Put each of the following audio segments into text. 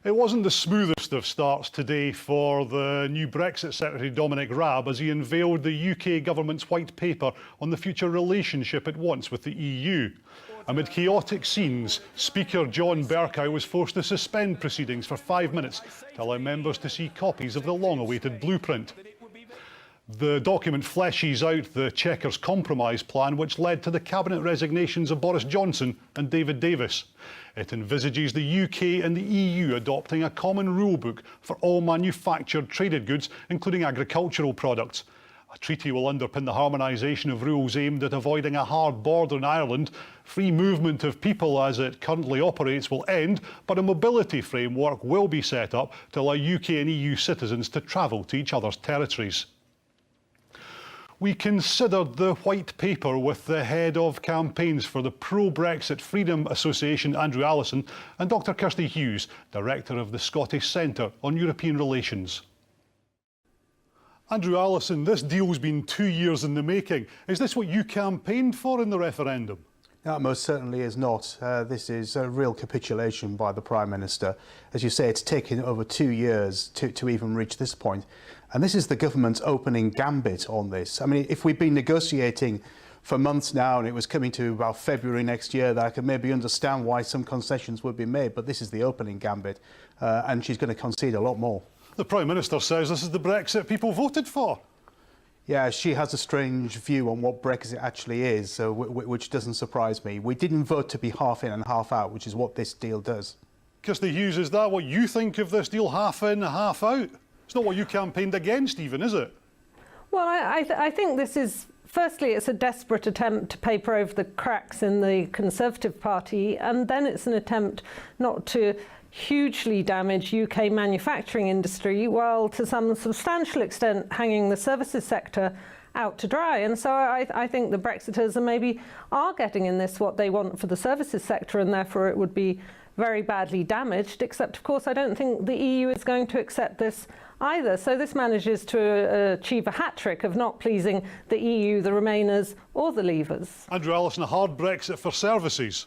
It wasn't the smoothest of starts today for the new Brexit Secretary Dominic Raab as he unveiled the UK government's white paper on the future relationship it wants with the EU. Amid chaotic scenes, Speaker John Bercow was forced to suspend proceedings for 5 minutes to allow members to see copies of the long-awaited blueprint. The document fleshes out the Chequers compromise plan which led to the cabinet resignations of Boris Johnson and David Davis. It envisages the UK and the EU adopting a common rulebook for all manufactured traded goods, including agricultural products. A treaty will underpin the harmonisation of rules aimed at avoiding a hard border in Ireland. Free movement of people as it currently operates will end, but a mobility framework will be set up to allow UK and EU citizens to travel to each other's territories. We considered the white paper with the head of campaigns for the pro-Brexit Freedom Association, Andrew Allison, and Dr Kirsty Hughes, Director of the Scottish Centre on European Relations. Andrew Allison, this deal's been 2 years in the making. Is this what you campaigned for in the referendum? No, most certainly is not. This is a real capitulation by the Prime Minister. As you say, it's taken over 2 years to even reach this point. And this is the government's opening gambit on this. I mean, if we've been negotiating for months now and it was coming to about February next year, that I could maybe understand why some concessions would be made, but this is the opening gambit and she's going to concede a lot more. The Prime Minister says this is the Brexit people voted for. Yeah, she has a strange view on what Brexit actually is, which doesn't surprise me. We didn't vote to be half in and half out, which is what this deal does. Kirsty Hughes, is that what you think of this deal, half in, half out? It's not what you campaigned against even, is it? Well, I think this is, firstly, it's a desperate attempt to paper over the cracks in the Conservative Party, and then it's an attempt not to hugely damage UK manufacturing industry, while to some substantial extent hanging the services sector out to dry. And so I think the Brexiters are getting in this what they want for the services sector, and therefore it would be very badly damaged, except of course I don't think the EU is going to accept this either. So this manages to achieve a hat-trick of not pleasing the EU, the Remainers or the Leavers. Andrew Allison, a hard Brexit for services.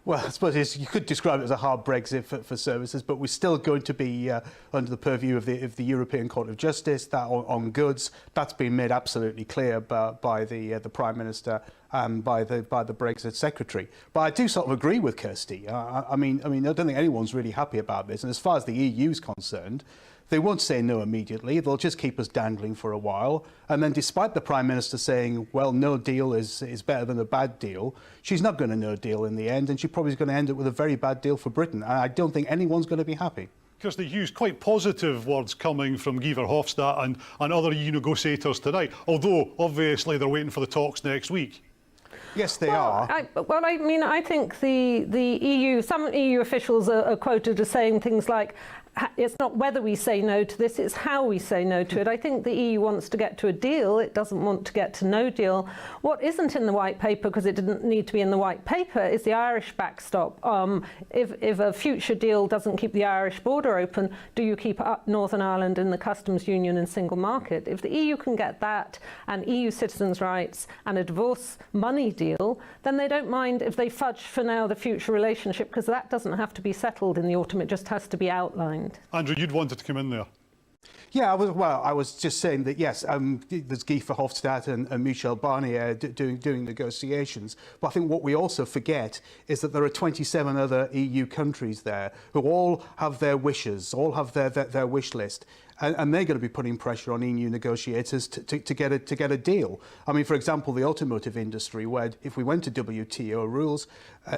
Well, I suppose you could describe it as a hard Brexit for services, but we're still going to be under the purview of the European Court of Justice. That on goods, that's been made absolutely clear by the Prime Minister and by the Brexit Secretary. But I do sort of agree with Kirsty. I mean, I don't think anyone's really happy about this. And as far as the EU's concerned, they won't say no immediately. They'll just keep us dangling for a while. And then despite the Prime Minister saying, well, no deal is better than a bad deal, she's not going to no deal in the end, and she probably is going to end up with a very bad deal for Britain. And I don't think anyone's going to be happy. Kirsty Hughes, quite positive words coming from Guy Verhofstadt and other EU negotiators tonight, although obviously they're waiting for the talks next week. Yes, they are. I think the EU, some EU officials are quoted as saying things like, it's not whether we say no to this, it's how we say no to it. I think the EU wants to get to a deal. It doesn't want to get to no deal. What isn't in the white paper, because it didn't need to be in the white paper, is the Irish backstop. If a future deal doesn't keep the Irish border open, do you keep Northern Ireland in the customs union and single market? If the EU can get that and EU citizens' rights and a divorce money deal, then they don't mind if they fudge for now the future relationship, because that doesn't have to be settled in the autumn. It just has to be outlined. Andrew, you'd wanted to come in there. Yeah, I was just saying that, yes, there's Guy Verhofstadt and Michel Barnier doing negotiations. But I think what we also forget is that there are 27 other EU countries there who all have their wishes, all have their wish list. And they're going to be putting pressure on EU negotiators to get a deal. I mean, for example, the automotive industry, where if we went to WTO rules,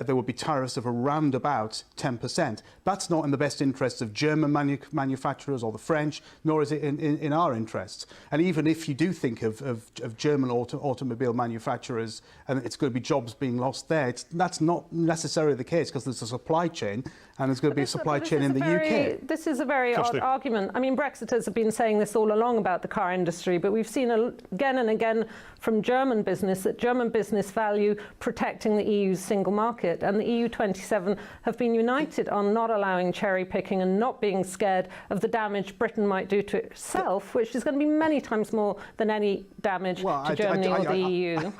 there would be tariffs of around about 10%. That's not in the best interests of German manufacturers or the French, nor is it in our interests. And even if you do think of German automobile manufacturers and it's going to be jobs being lost there, that's not necessarily the case, because there's a supply chain and there's going to be a supply chain in the UK. This is a very odd argument. I mean, Brexiters have been saying this all along about the car industry, but we've seen again and again from German business that German business value protecting the EU's single market, and the EU 27 have been united on not allowing cherry picking and not being scared of the damage Britain might do to itself, which is going to be many times more than any damage to Germany or the EU.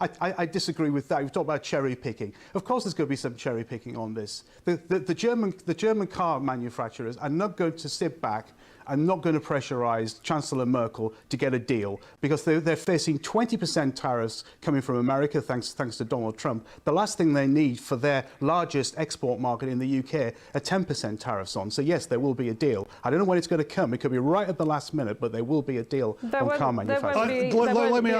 I disagree with that. You've talked about cherry picking. Of course there's going to be some cherry picking on this. The the German car manufacturers are not going to sit back and not going to pressurise Chancellor Merkel to get a deal, because they're facing 20% tariffs coming from America, thanks to Donald Trump. The last thing they need for their largest export market in the UK are 10% tariffs on. So yes, there will be a deal. I don't know when it's going to come. It could be right at the last minute, but there will be a deal on car manufacturers. Let me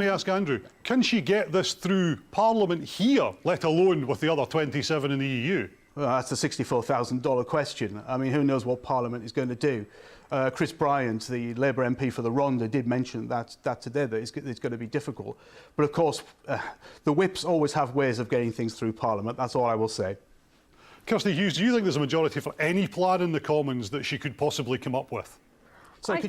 ask Andrew, can she get this through Parliament here, let alone with the other 27 in the EU? Well, that's a $64,000 question. I mean, who knows what Parliament is going to do? Chris Bryant, the Labour MP for the Rhondda, did mention that today, that it's going to be difficult. But of course, the whips always have ways of getting things through Parliament. That's all I will say. Kirsty Hughes, do you think there's a majority for any plan in the Commons that she could possibly come up with? So I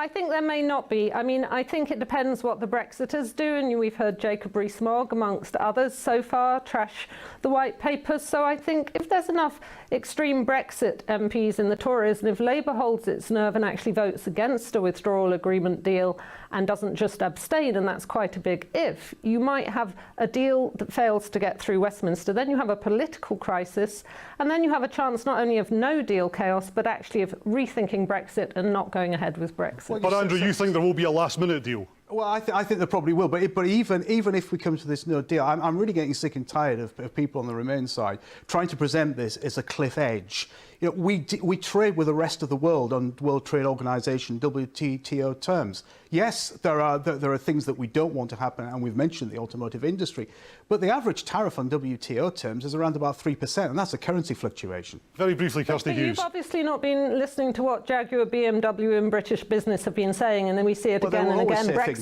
think there may not be. I mean, I think it depends what the Brexiters do, and we've heard Jacob Rees-Mogg, amongst others, so far trash the white papers. So I think if there's enough extreme Brexit MPs in the Tories, and if Labour holds its nerve and actually votes against a withdrawal agreement deal and doesn't just abstain, and that's quite a big if, you might have a deal that fails to get through Westminster. Then you have a political crisis, and then you have a chance not only of no deal chaos, but actually of rethinking Brexit and not going ahead with Brexit. But Andrew, you think there will be a last-minute deal? Well, I think there probably will. But even if we come to this no deal, I'm really getting sick and tired of people on the Remain side trying to present this as a cliff edge. You know, we trade with the rest of the world on World Trade Organization, WTO terms. Yes, there are things that we don't want to happen, and we've mentioned the automotive industry. But the average tariff on WTO terms is around about 3%, and that's a currency fluctuation. Very briefly, Kirsty Hughes. You've obviously not been listening to what Jaguar, BMW and British business have been saying, and then we see it again and again.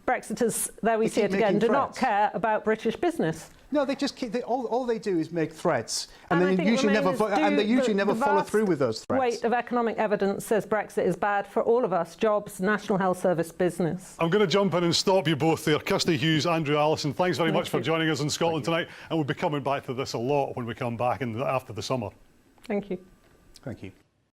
Brexiters, there we see it again, do not care about British business. No, they just keep. All they do is make threats, and they usually never follow through with those threats. Weight of economic evidence says Brexit is bad for all of us: jobs, National Health Service, business. I'm going to jump in and stop you both there. Kirsty Hughes, Andrew Allison, thanks very much for joining us in Scotland tonight, and we'll be coming back to this a lot when we come back after the summer. Thank you. Thank you.